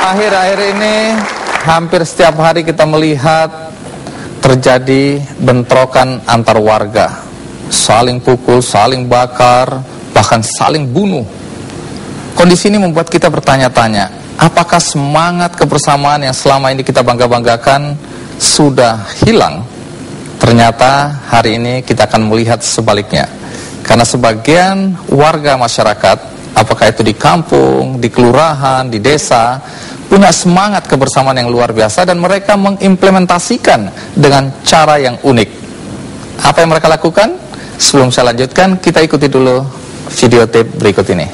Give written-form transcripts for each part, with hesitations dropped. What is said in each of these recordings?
Akhir-akhir ini hampir setiap hari kita melihat terjadi bentrokan antar warga, saling pukul, saling bakar, bahkan saling bunuh. Kondisi ini membuat kita bertanya-tanya, apakah semangat kebersamaan yang selama ini kita bangga-banggakan sudah hilang? Ternyata hari ini kita akan melihat sebaliknya. Karena sebagian warga masyarakat, apakah itu di kampung, di kelurahan, di desa, punya semangat kebersamaan yang luar biasa dan mereka mengimplementasikan dengan cara yang unik. Apa yang mereka lakukan? Sebelum saya lanjutkan, kita ikuti dulu video tape berikut ini.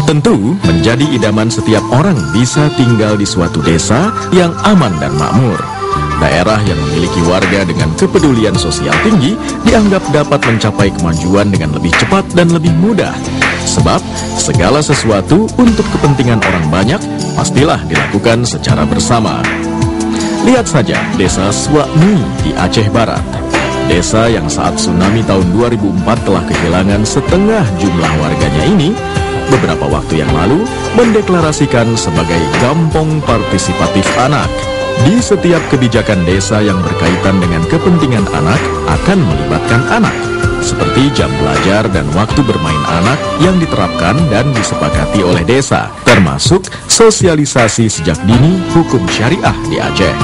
Tentu menjadi idaman setiap orang bisa tinggal di suatu desa yang aman dan makmur. Daerah yang memiliki warga dengan kepedulian sosial tinggi dianggap dapat mencapai kemajuan dengan lebih cepat dan lebih mudah. Sebab segala sesuatu untuk kepentingan orang banyak pastilah dilakukan secara bersama. Lihat saja desa Swakmi di Aceh Barat. Desa yang saat tsunami tahun 2004 telah kehilangan setengah jumlah warganya ini beberapa waktu yang lalu mendeklarasikan sebagai Kampung Partisipatif Anak. Di setiap kebijakan desa yang berkaitan dengan kepentingan anak akan melibatkan anak, seperti jam belajar dan waktu bermain anak yang diterapkan dan disepakati oleh desa, termasuk sosialisasi sejak dini hukum syariah di Aceh.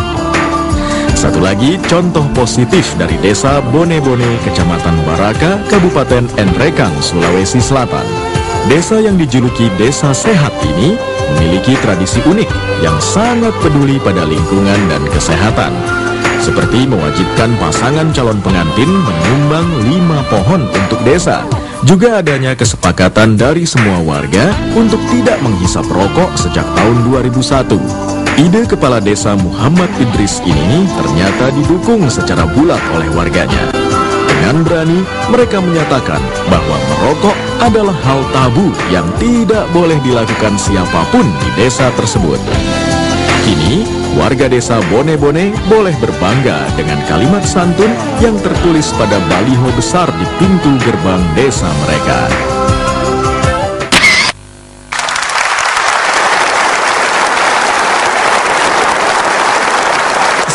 Satu lagi contoh positif dari desa Bone-Bone, Kecamatan Baraka, Kabupaten Enrekang, Sulawesi Selatan. Desa yang dijuluki Desa Sehat ini memiliki tradisi unik yang sangat peduli pada lingkungan dan kesehatan, seperti mewajibkan pasangan calon pengantin menyumbang 5 pohon untuk desa. Juga adanya kesepakatan dari semua warga untuk tidak menghisap rokok sejak tahun 2001. Ide Kepala Desa Muhammad Idris ini ternyata didukung secara bulat oleh warganya. Dengan berani, mereka menyatakan bahwa merokok adalah hal tabu yang tidak boleh dilakukan siapapun di desa tersebut. Kini, warga desa Bone-Bone boleh berbangga dengan kalimat santun yang tertulis pada baliho besar di pintu gerbang desa mereka.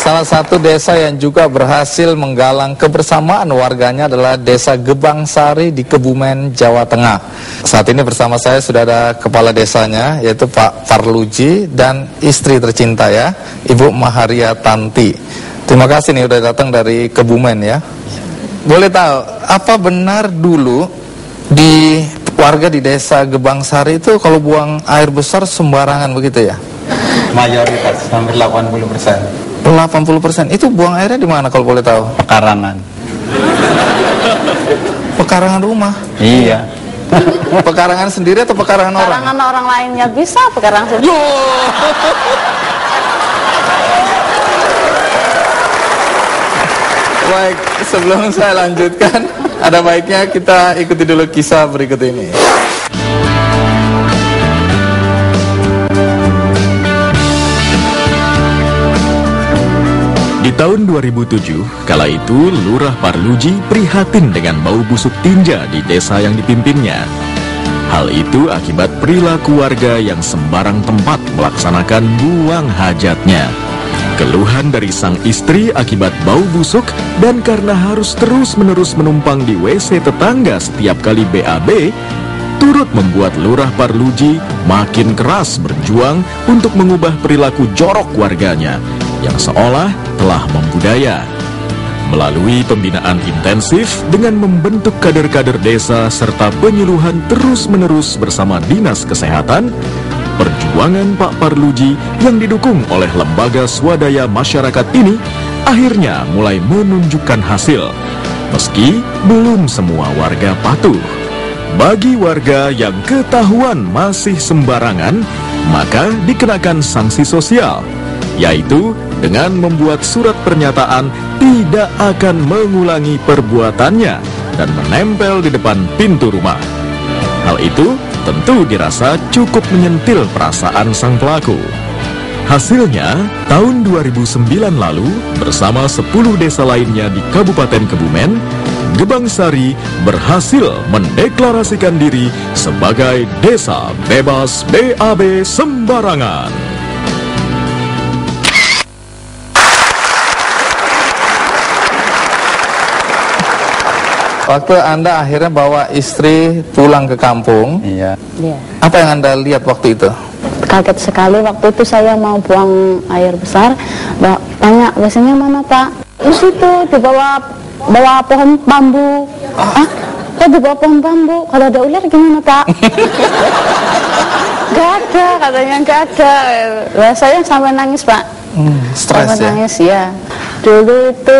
Salah satu desa yang juga berhasil menggalang kebersamaan warganya adalah Desa Gebang Sari di Kebumen, Jawa Tengah. Saat ini bersama saya sudah ada kepala desanya, yaitu Pak Parluji dan istri tercinta ya, Ibu Maharia Tanti. Terima kasih nih udah datang dari Kebumen ya. Boleh tahu, apa benar dulu di warga di Desa Gebang Sari itu kalau buang air besar sembarangan begitu ya? Mayoritas, hampir 80%. 80%. Itu buang airnya di mana kalau boleh tahu? Pekarangan. Pekarangan rumah? Iya. Pekarangan sendiri atau pekarangan orang? Pekarangan orang lainnya bisa, pekarangan sendiri. Baik, sebelum saya lanjutkan, ada baiknya kita ikuti dulu kisah berikut ini. Di tahun 2007, kala itu Lurah Parluji prihatin dengan bau busuk tinja di desa yang dipimpinnya. Hal itu akibat perilaku warga yang sembarang tempat melaksanakan buang hajatnya. Keluhan dari sang istri akibat bau busuk dan karena harus terus-menerus menumpang di WC tetangga setiap kali BAB, turut membuat Lurah Parluji makin keras berjuang untuk mengubah perilaku jorok warganya yang seolah telah membudaya. Melalui pembinaan intensif dengan membentuk kader-kader desa serta penyuluhan terus-menerus bersama Dinas Kesehatan, perjuangan Pak Parluji yang didukung oleh lembaga swadaya masyarakat ini akhirnya mulai menunjukkan hasil, meski belum semua warga patuh. Bagi warga yang ketahuan masih sembarangan, maka dikenakan sanksi sosial, yaitu dengan membuat surat pernyataan tidak akan mengulangi perbuatannya dan menempel di depan pintu rumah. Hal itu tentu dirasa cukup menyentil perasaan sang pelaku. Hasilnya, tahun 2009 lalu, bersama 10 desa lainnya di Kabupaten Kebumen, Gebang Sari berhasil mendeklarasikan diri sebagai desa bebas BAB sembarangan. Waktu Anda akhirnya bawa istri pulang ke kampung, Iya. apa yang Anda lihat waktu itu? Kaget sekali waktu itu saya mau buang air besar, tanya WC-nya mana Pak? Di situ di bawah pohon bambu. Kok di bawah pohon bambu? Kalau ada ular gimana Pak? Gak ada, katanya gak ada. Lah saya sampai nangis Pak. Stres Sampai ya? nangis ya. Dulu itu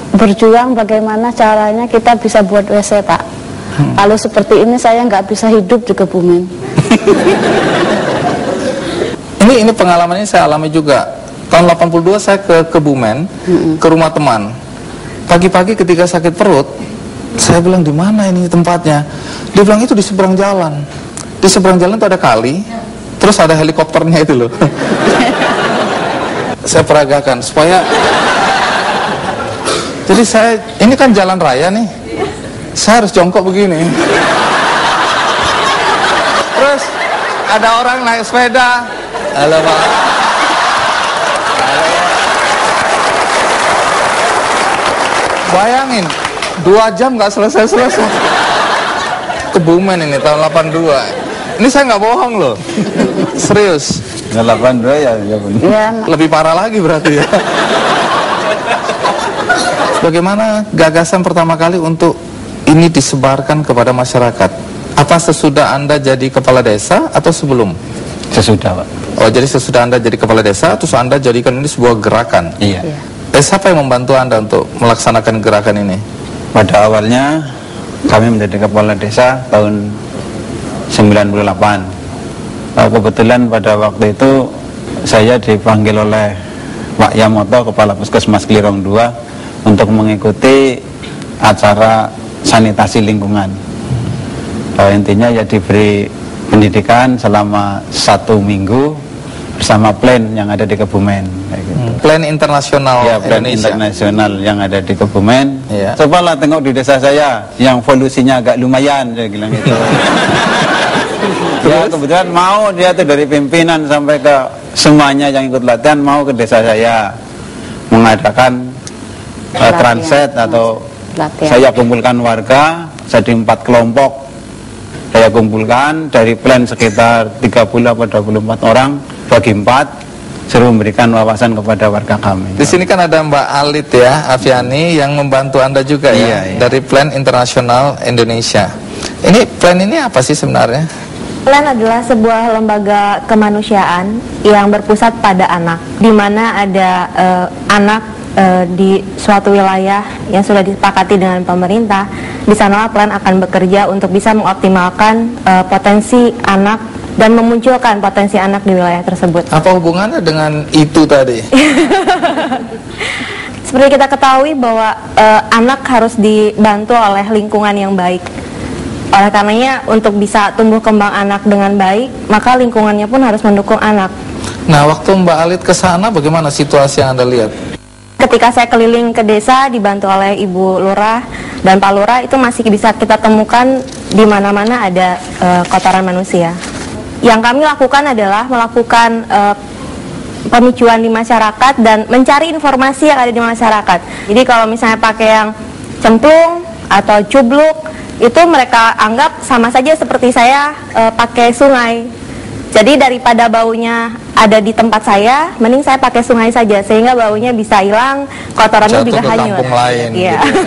berjuang bagaimana caranya kita bisa buat WC Pak. Kalau seperti ini saya nggak bisa hidup di Kebumen. Ini pengalamannya saya alami juga. Tahun 82 saya ke Kebumen, ke rumah teman. Pagi-pagi ketika sakit perut, saya bilang di mana ini tempatnya? Dia bilang itu di seberang jalan. Di seberang jalan itu ada kali, terus ada helikopternya itu loh. Saya peragakan supaya. Jadi ini kan jalan raya nih, saya harus jongkok begini. Terus ada orang naik sepeda. Halo Pak. Bayangin, 2 jam nggak selesai-selesai. Kebumen ini tahun 82. Ini saya nggak bohong loh, serius. 82 ya benar. Ya, Lebih parah lagi berarti ya. Bagaimana gagasan pertama kali untuk ini disebarkan kepada masyarakat? Apa sesudah Anda jadi kepala desa atau sebelum? Sesudah Pak. Oh, jadi sesudah Anda jadi kepala desa, terus Anda jadikan ini sebuah gerakan. Iya. Siapa yang membantu Anda untuk melaksanakan gerakan ini? Pada awalnya kami menjadi kepala desa tahun 98. Kebetulan pada waktu itu saya dipanggil oleh Pak Yamoto, Kepala Puskesmas Klirong 2, untuk mengikuti acara sanitasi lingkungan. Intinya ya diberi pendidikan selama 1 minggu bersama plan yang ada di Kebumen. Kayak gitu. Plan internasional Ya, plan Indonesia. internasional yang ada di Kebumen. Iya. Cobalah tengok di desa saya yang polusinya agak lumayan, saya bilang gitu. Ya kebetulan mau dia tuh dari pimpinan sampai ke semuanya yang ikut latihan mau ke desa saya mengadakan transit atau latihan. saya kumpulkan warga jadi 4 kelompok. Saya kumpulkan dari plan sekitar 30 atau 24 orang bagi 4, suruh memberikan wawasan kepada warga kami. Di sini kan ada Mbak Alit ya, Afiani yang membantu Anda juga ya, Iya. dari Plan Internasional Indonesia. Ini plan ini apa sih sebenarnya? Plan adalah sebuah lembaga kemanusiaan yang berpusat pada anak, di mana ada anak di suatu wilayah yang sudah disepakati dengan pemerintah. Di sanalah Plan akan bekerja untuk bisa mengoptimalkan potensi anak dan memunculkan potensi anak di wilayah tersebut. Apa hubungannya dengan itu tadi? Seperti kita ketahui bahwa anak harus dibantu oleh lingkungan yang baik. Oleh karenanya untuk bisa tumbuh kembang anak dengan baik, maka lingkungannya pun harus mendukung anak. Nah, waktu Mbak Alit ke sana bagaimana situasi yang Anda lihat? Ketika saya keliling ke desa dibantu oleh Ibu Lurah dan Pak Lurah, itu masih bisa kita temukan di mana-mana ada kotoran manusia. Yang kami lakukan adalah melakukan pemicuan di masyarakat dan mencari informasi yang ada di masyarakat. Jadi kalau misalnya pakai yang cemplung atau cubluk, itu mereka anggap sama saja seperti saya pakai sungai. Jadi daripada baunya ada di tempat saya, mending saya pakai sungai saja sehingga baunya bisa hilang, kotorannya Jatuh juga ke hanyut. kampung lain. Iya. Gitu.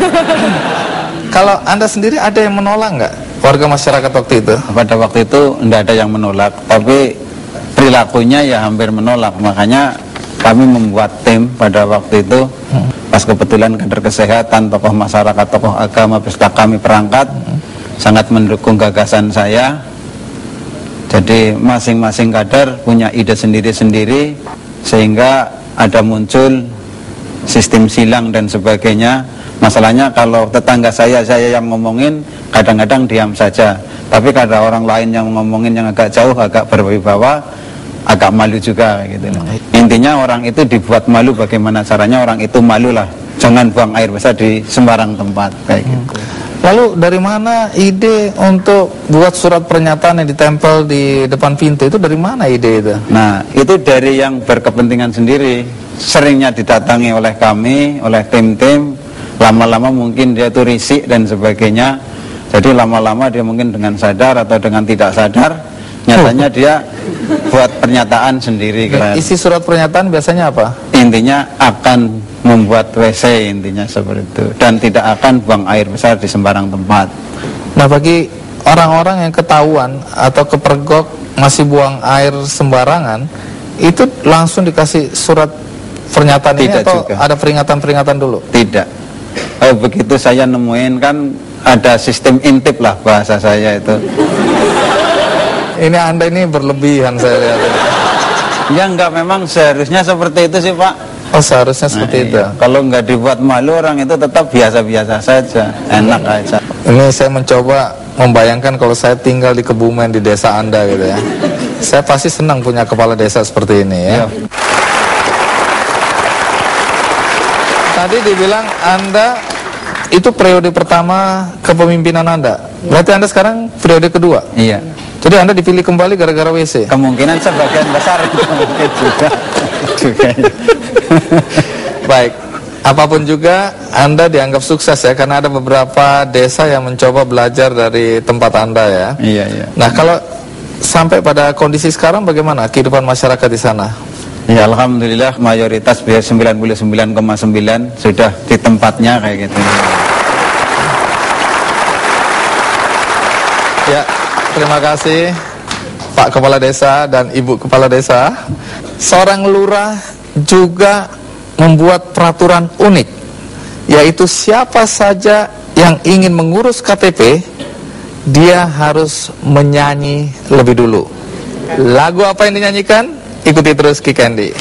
Kalau Anda sendiri ada yang menolak nggak warga masyarakat waktu itu? Pada waktu itu tidak ada yang menolak, tapi perilakunya ya hampir menolak. Makanya kami membuat tim pada waktu itu. Pas kebetulan kader kesehatan, tokoh masyarakat, tokoh agama beserta kami perangkat sangat mendukung gagasan saya. Jadi masing-masing kader punya ide sendiri-sendiri sehingga ada muncul sistem silang dan sebagainya. Masalahnya kalau tetangga saya yang ngomongin kadang-kadang diam saja. Tapi kada orang lain yang ngomongin yang agak jauh, agak berwibawa, agak malu juga gitu. Intinya orang itu dibuat malu, bagaimana caranya orang itu malu lah jangan buang air besar di sembarang tempat kayak gitu. Lalu dari mana ide untuk buat surat pernyataan yang ditempel di depan pintu itu, dari mana ide itu? Nah, itu dari yang berkepentingan sendiri. Seringnya didatangi oleh kami, oleh tim-tim. Lama-lama mungkin dia itu risik dan sebagainya. Jadi lama-lama dia mungkin dengan sadar atau dengan tidak sadar, nyatanya dia buat pernyataan sendiri kan. Isi surat pernyataan biasanya apa? Intinya akan membuat WC, intinya seperti itu, dan tidak akan buang air besar di sembarang tempat. Nah, bagi orang-orang yang ketahuan atau kepergok masih buang air sembarangan, itu langsung dikasih surat pernyataan ini Tidak atau juga. ada peringatan-peringatan dulu? Tidak. Begitu saya nemuin kan ada sistem intip lah bahasa saya itu. Ini Anda ini berlebihan saya lihat. Ya enggak, memang seharusnya seperti itu sih Pak. Oh, seharusnya seperti itu. Iya. Kalau nggak dibuat malu orang itu tetap biasa-biasa saja, enak aja. Ini saya mencoba membayangkan kalau saya tinggal di Kebumen, di desa Anda gitu ya. Saya pasti senang punya kepala desa seperti ini ya. Iya. Tadi dibilang Anda itu periode pertama kepemimpinan Anda. Berarti Anda sekarang periode kedua. Iya. Jadi Anda dipilih kembali gara-gara WC. Kemungkinan sebagian besar itu mungkin juga. Baik. Apapun juga Anda dianggap sukses ya, karena ada beberapa desa yang mencoba belajar dari tempat Anda ya. Iya, iya. Nah, kalau sampai pada kondisi sekarang bagaimana kehidupan masyarakat di sana? Ya alhamdulillah mayoritas 99,9 sudah di tempatnya kayak gitu. Ya, terima kasih Pak Kepala Desa dan Ibu Kepala Desa. Seorang lurah juga membuat peraturan unik, yaitu siapa saja yang ingin mengurus KTP, dia harus menyanyi lebih dulu. Lagu apa yang dinyanyikan? Ikuti terus Ki Kendi.